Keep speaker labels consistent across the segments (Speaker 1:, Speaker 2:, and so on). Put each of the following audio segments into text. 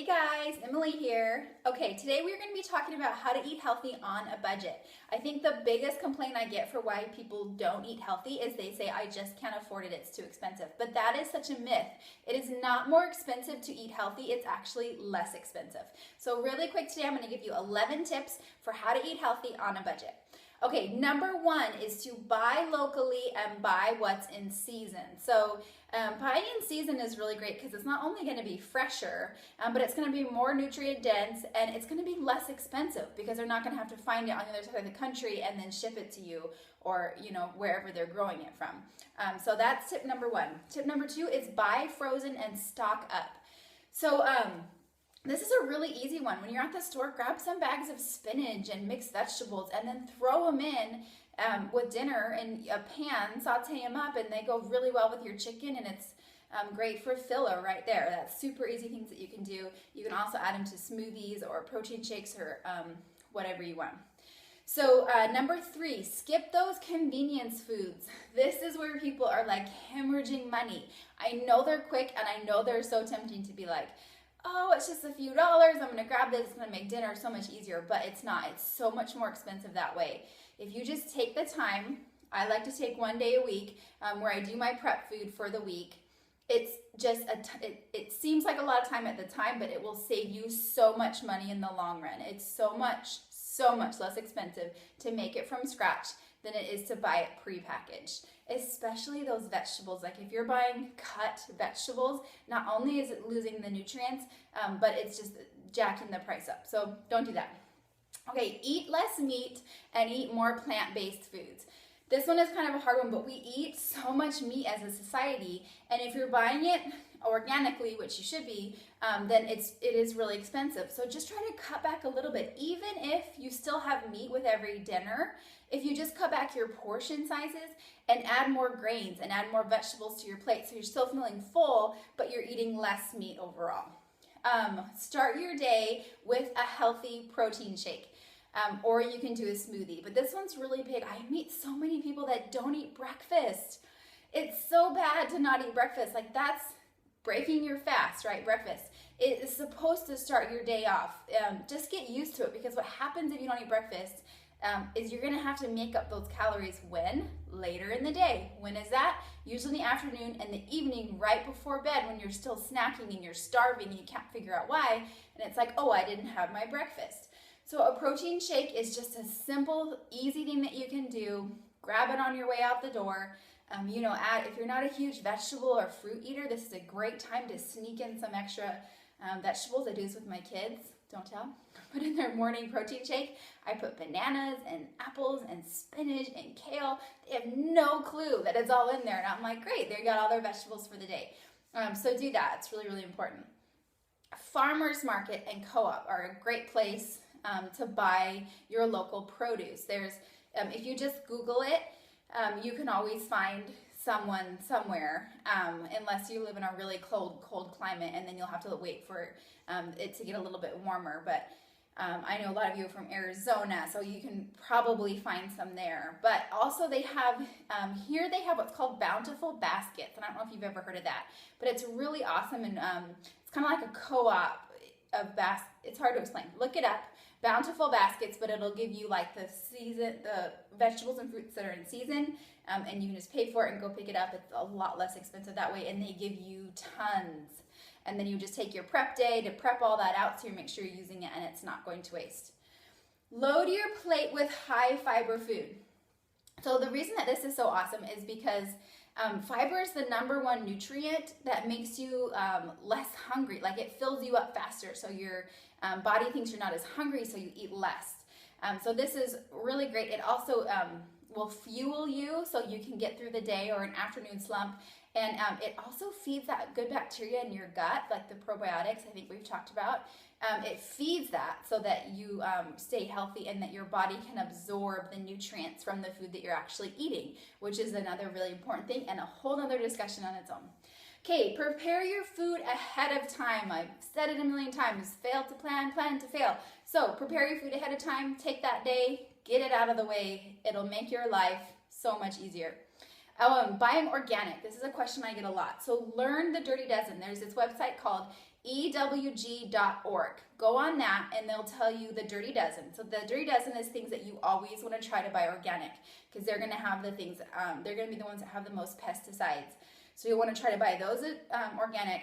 Speaker 1: guys, Emily here. Okay, today we're going to be talking about how to eat healthy on a budget. I think the biggest complaint I get for why people don't eat healthy is they say, I just can't afford it, it's too expensive. But that is such a myth. It is not more expensive to eat healthy, it's actually less expensive. So really quick today, I'm going to give you 11 tips for how to eat healthy on a budget. Okay, number one is to buy locally and buy what's in season. So buying in season is really great because it's not only going to be fresher, but it's going to be more nutrient dense and it's going to be less expensive because they're not going to have to find it on the other side of the country and then ship it to you or wherever they're growing it from. So that's tip number one. Tip number two is buy frozen and stock up. So this is a really easy one. When you're at the store, grab some bags of spinach and mixed vegetables and then throw them in with dinner in a pan, saute them up, and they go really well with your chicken, and it's great for filler right there. That's super easy things that you can do. You can also add them to smoothies or protein shakes or whatever you want. So number three, skip those convenience foods. This is where people are like hemorrhaging money. I know they're quick and I know they're so tempting to be like, oh, it's just a few dollars, I'm gonna grab this, it's gonna make dinner so much easier, but it's not. It's so much more expensive that way. If you just take the time, I like to take one day a week where I do my prep food for the week. It's just, it seems like a lot of time at the time, but it will save you so much money in the long run. It's so much less expensive to make it from scratch than it is to buy it prepackaged. Especially those vegetables. Like if you're buying cut vegetables, not only is it losing the nutrients, but it's just jacking the price up. So don't do that. Okay, eat less meat and eat more plant-based foods. This one is kind of a hard one, but we eat so much meat as a society, and if you're buying it organically, which you should be, then it is really expensive. So just try to cut back a little bit. Even if you still have meat with every dinner, if you just cut back your portion sizes and add more grains and add more vegetables to your plate, so you're still feeling full, but you're eating less meat overall. Start your day with a healthy protein shake. Or you can do a smoothie. But this one's really big. I meet so many people that don't eat breakfast. It's so bad to not eat breakfast. Like that's breaking your fast, right? Breakfast. It is supposed to start your day off. Just get used to it, because what happens if you don't eat breakfast is you're gonna have to make up those calories when? Later in the day. When is that? Usually in the afternoon and the evening right before bed when you're still snacking and you're starving and you can't figure out why. And it's like, oh, I didn't have my breakfast. So a protein shake is just a simple, easy thing that you can do. Grab it on your way out the door. If you're not a huge vegetable or fruit eater, this is a great time to sneak in some extra vegetables. I do this with my kids. Don't tell. Put in their morning protein shake. I put bananas and apples and spinach and kale. They have no clue that it's all in there. And I'm like, great, they got all their vegetables for the day. So do that. It's really, really important. Farmers market and co-op are a great place to buy your local produce. There's, if you just Google it, you can always find someone somewhere, unless you live in a really cold climate, and then you'll have to wait for it to get a little bit warmer. But I know a lot of you are from Arizona, so you can probably find some there. But also they have, here they have what's called Bountiful Baskets, and I don't know if you've ever heard of that, but it's really awesome, and it's kind of like a co-op of it's hard to explain. Look it up. Bountiful Baskets, but it'll give you like the vegetables and fruits that are in season, and you can just pay for it and go pick it up. It's a lot less expensive that way, and they give you tons. And then you just take your prep day to prep all that out, so you make sure you're using it and it's not going to waste. Load your plate with high fiber food. So the reason that this is so awesome is because fiber is the number one nutrient that makes you less hungry. Like it fills you up faster, so your body thinks you're not as hungry, so you eat less. So this is really great. It also will fuel you so you can get through the day or an afternoon slump. And it also feeds that good bacteria in your gut, like the probiotics I think we've talked about. It feeds that so that you stay healthy and that your body can absorb the nutrients from the food that you're actually eating, which is another really important thing and a whole other discussion on its own. Okay, prepare your food ahead of time. I've said it a million times, fail to plan, plan to fail. So prepare your food ahead of time, take that day, get it out of the way. It'll make your life so much easier. Buying organic. This is a question I get a lot. So learn the Dirty Dozen. There's this website called ewg.org. Go on that and they'll tell you the Dirty Dozen. So the Dirty Dozen is things that you always want to try to buy organic, because they're going to have the things, they're going to be the ones that have the most pesticides. So you want to try to buy those organic.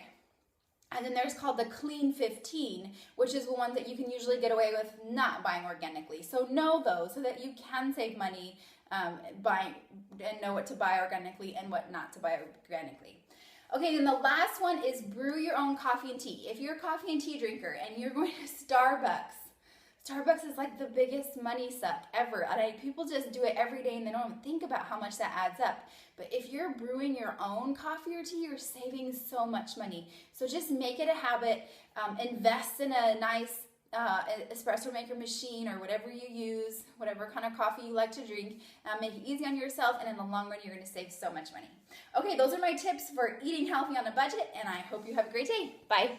Speaker 1: And then there's called the Clean 15, which is the ones that you can usually get away with not buying organically. So know those so that you can save money buying and know what to buy organically and what not to buy organically. Okay, then the last one is brew your own coffee and tea. If you're a coffee and tea drinker and you're going to Starbucks is like the biggest money suck ever. People just do it every day and they don't even think about how much that adds up. But if you're brewing your own coffee or tea, you're saving so much money. So just make it a habit. Invest in a nice espresso maker machine or whatever you use, whatever kind of coffee you like to drink. Make it easy on yourself, and in the long run, you're going to save so much money. Okay, those are my tips for eating healthy on a budget, and I hope you have a great day. Bye.